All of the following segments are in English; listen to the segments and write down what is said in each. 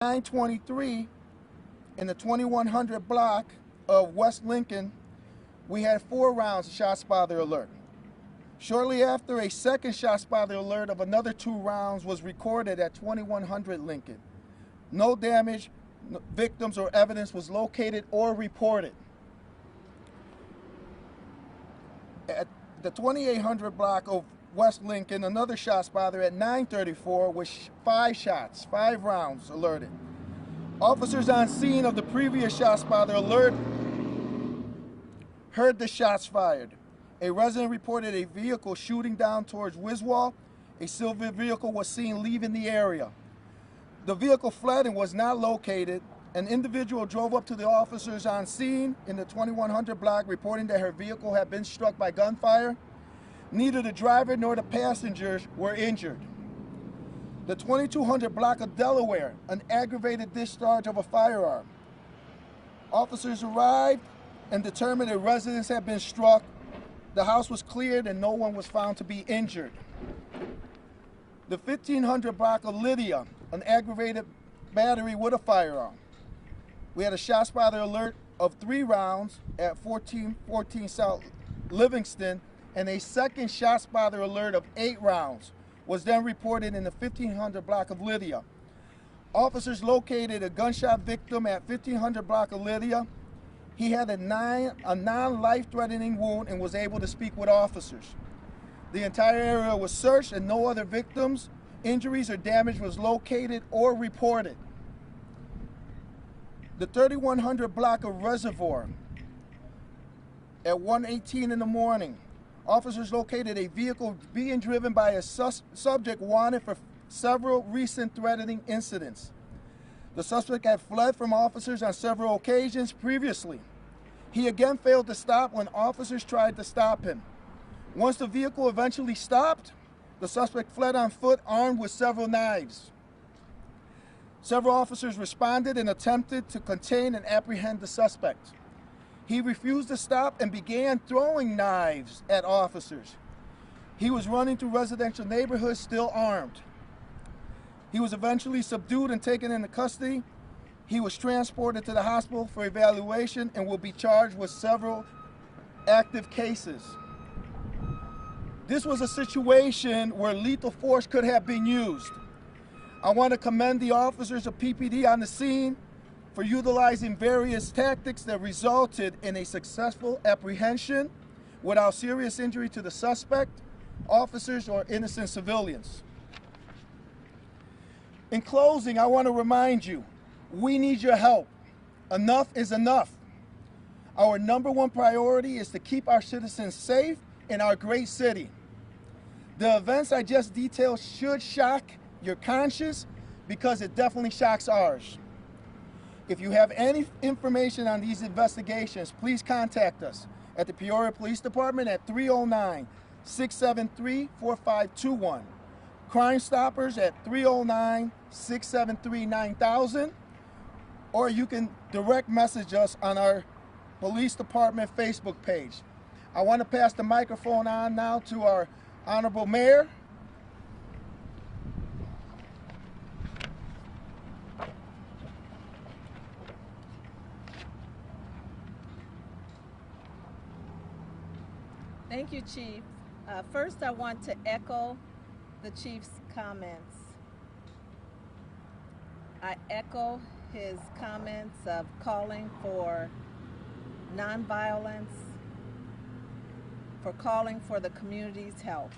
9:23 in the 2100 block of West Lincoln, we had 4 rounds of shot spotter alert. Shortly after, a second shot spotter alert of another 2 rounds was recorded at 2100 Lincoln. No damage, victims, or evidence was located or reported. At the 2800 block of West Lincoln, another shot spotter at 9:34 with 5 rounds alerted. Officers on scene of the previous shot spotter alert heard the shots fired. A resident reported a vehicle shooting down towards Wiswall. A silver vehicle was seen leaving the area. The vehicle fled and was not located. An individual drove up to the officers on scene in the 2100 block reporting that her vehicle had been struck by gunfire. Neither the driver nor the passengers were injured. The 2200 block of Delaware, an aggravated discharge of a firearm. Officers arrived and determined that residents had been struck. The house was cleared and no one was found to be injured. The 1500 block of Lydia, an aggravated battery with a firearm. We had a shot spotter alert of 3 rounds at 1414 South Livingston, and a second shot spotter alert of 8 rounds was then reported in the 1500 block of Lydia. Officers located a gunshot victim at 1500 block of Lydia. He had a non-life-threatening wound and was able to speak with officers. The entire area was searched and no other victims, injuries, or damage was located or reported. The 3100 block of Reservoir at 1:18 in the morning, officers located a vehicle being driven by a subject wanted for several recent threatening incidents. The suspect had fled from officers on several occasions previously. He again failed to stop when officers tried to stop him. Once the vehicle eventually stopped, the suspect fled on foot armed with several knives. Several officers responded and attempted to contain and apprehend the suspect. He refused to stop and began throwing knives at officers. He was running through residential neighborhoods still armed. He was eventually subdued and taken into custody. He was transported to the hospital for evaluation and will be charged with several active cases. This was a situation where lethal force could have been used. I want to commend the officers of PPD on the scene for utilizing various tactics that resulted in a successful apprehension without serious injury to the suspect, officers, or innocent civilians. In closing, I want to remind you, we need your help. Enough is enough. Our #1 priority is to keep our citizens safe in our great city. The events I just detailed should shock your conscience because it definitely shocks ours. If you have any information on these investigations, please contact us at the Peoria Police Department at 309-673-4521. Crime Stoppers at 309-673-9000, or you can direct message us on our Police Department Facebook page. I want to pass the microphone on now to our Honorable Mayor. Thank you, Chief. First, I want to echo the Chief's comments. I echo his comments of calling for nonviolence, for calling for the community's help.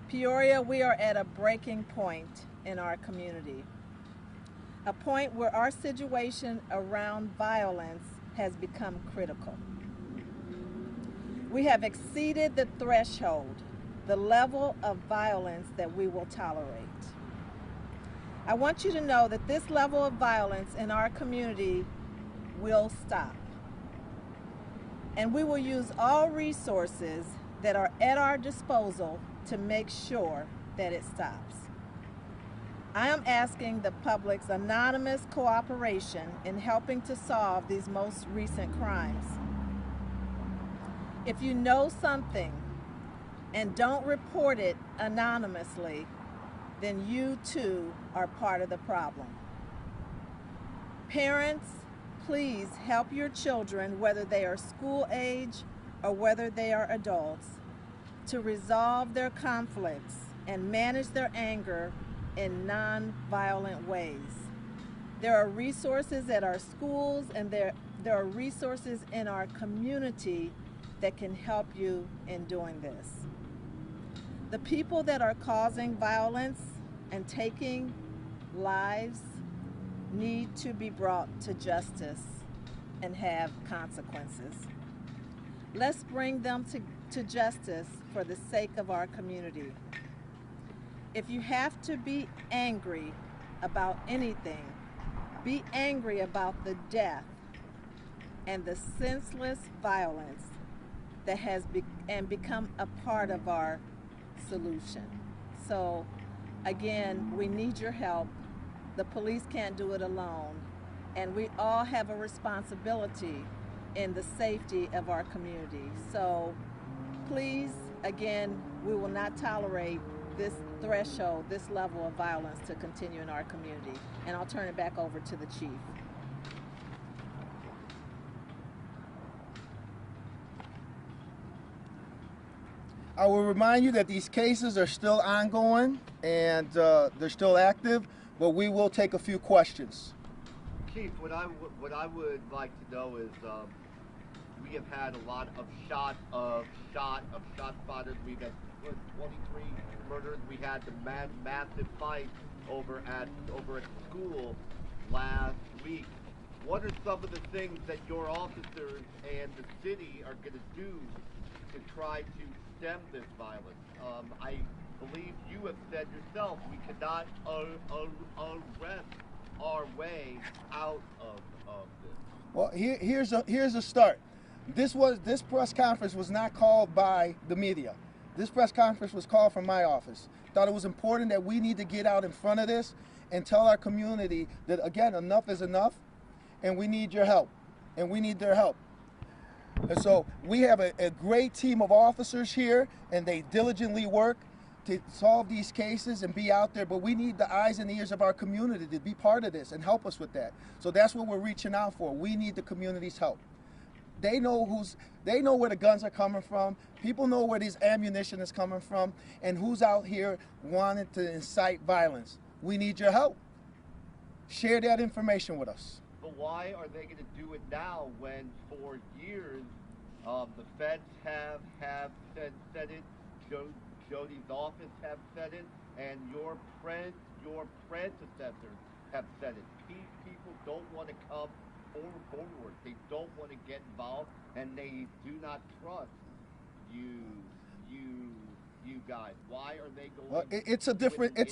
Peoria, we are at a breaking point in our community, a point where our situation around violence has become critical. We have exceeded the threshold, the level of violence that we will tolerate. I want you to know that this level of violence in our community will stop. And we will use all resources that are at our disposal to make sure that it stops. I am asking the public's anonymous cooperation in helping to solve these most recent crimes. If you know something and don't report it anonymously, then you too are part of the problem. Parents, please help your children, whether they are school age or whether they are adults, to resolve their conflicts and manage their anger in non-violent ways. There are resources at our schools and there are resources in our community that can help you in doing this. The people that are causing violence and taking lives need to be brought to justice and have consequences. Let's bring them to justice for the sake of our community. If you have to be angry about anything, be angry about the death and the senseless violence that has become a part of our solution. So again, we need your help. The police can't do it alone, and we all have a responsibility in the safety of our community. So please, again, we will not tolerate this threshold, this level of violence to continue in our community. And I'll turn it back over to the chief. I will remind you that these cases are still ongoing and they're still active, but we will take a few questions. Chief, what I would like to know is we have had a lot of shot spotters. We've had 23 murders. We had the massive fight over at school last week. What are some of the things that your officers and the city are going to do to try to stem this violence? I believe you have said yourself we cannot arrest our way out of this. Well, here's a start. This press conference was not called by the media. This press conference was called from my office. Thought it was important that we need to get out in front of this and tell our community that, again, enough is enough, and we need your help, and we need their help. And so we have a great team of officers here, and they diligently work to solve these cases and be out there, but we need the eyes and ears of our community to be part of this and help us with that. So that's what we're reaching out for. We need the community's help. They know where the guns are coming from. People know where this ammunition is coming from, and who's out here wanting to incite violence. We need your help. Share that information with us. But why are they going to do it now when for years the feds have said it, Jody's office have said it, and your predecessors have said it? These people don't want to come forward. They don't want to get involved, and they do not trust you guys. Why are they going? Well, it's a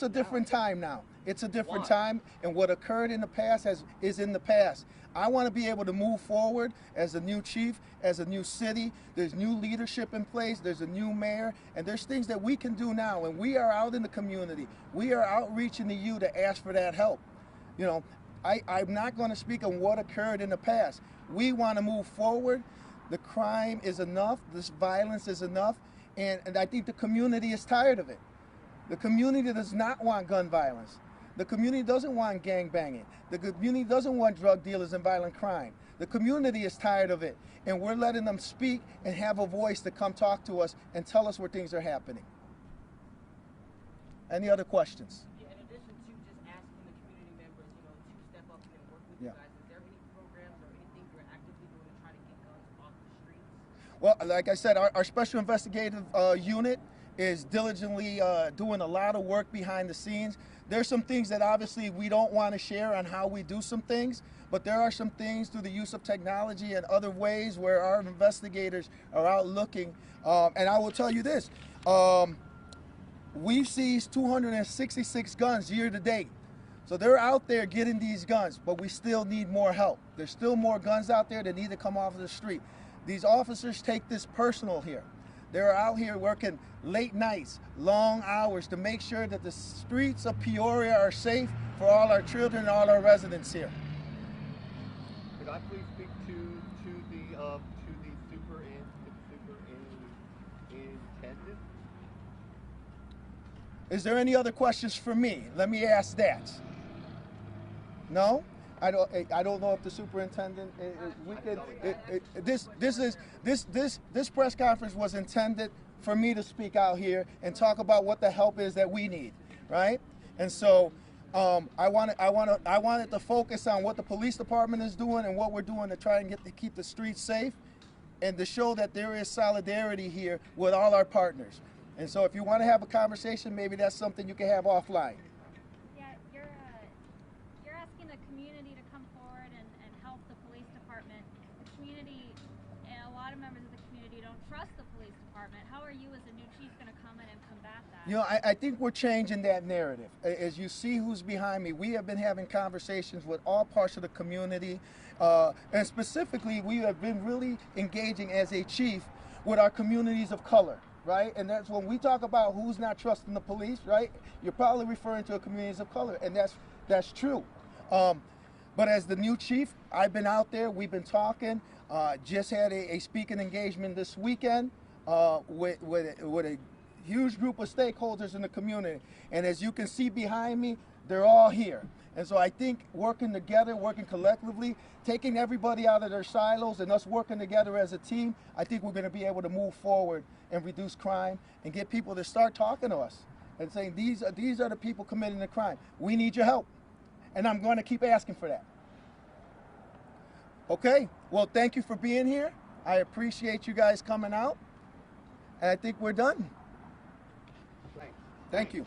different time now. It's a different time, and what occurred in the past is in the past. I want to be able to move forward as a new chief, as a new city. There's new leadership in place. There's a new mayor, and there's things that we can do now. And we are out in the community. We are outreaching to you to ask for that help. You know, I'm not going to speak on what occurred in the past. We want to move forward. The crime is enough. This violence is enough. And I think the community is tired of it. The community does not want gun violence. The community doesn't want gang banging. The community doesn't want drug dealers and violent crime. The community is tired of it. And we're letting them speak and have a voice to come talk to us and tell us where things are happening. Any other questions? Yeah, in addition to just asking the community members, to step up and work with you guys, is there any programs or anything you're actively doing to try to get guns off the streets? Well, like I said, our special investigative unit is diligently doing a lot of work behind the scenes. There's some things that obviously we don't want to share on how we do some things, but there are some things through the use of technology and other ways where our investigators are out looking. And I will tell you this, we've seized 266 guns year to date. So they're out there getting these guns, but we still need more help. There's still more guns out there that need to come off the street. These officers take this personal here. They're out here working late nights, long hours to make sure that the streets of Peoria are safe for all our children and all our residents here. Could I please speak to the superintendent? Is there any other questions for me? Let me ask that. No? I don't know if the superintendent, this press conference was intended for me to speak out here and talk about what the help is that we need, right? And so I wanted to focus on what the police department is doing and what we're doing to try and keep the streets safe, and to show that there is solidarity here with all our partners. And so if you want to have a conversation, maybe that's something you can have offline. Yeah, you're asking the community to come forward and help the police department. The community, and a lot of members of the community don't trust the police department. How are you as a new chief going to come in and combat that? You know, I think we're changing that narrative. As you see who's behind me, we have been having conversations with all parts of the community, and specifically we have been really engaging as a chief with our communities of color, right? And that's when we talk about who's not trusting the police, right? You're probably referring to communities of color, and that's true. But as the new chief, I've been out there, we've been talking, just had a speaking engagement this weekend with a huge group of stakeholders in the community. And as you can see behind me, they're all here. And so I think working together, working collectively, taking everybody out of their silos and us working together as a team, I think we're going to be able to move forward and reduce crime and get people to start talking to us and saying, these are the people committing the crime. We need your help. And I'm going to keep asking for that. Okay? Well, thank you for being here. I appreciate you guys coming out. And I think we're done. Thanks. Thank you.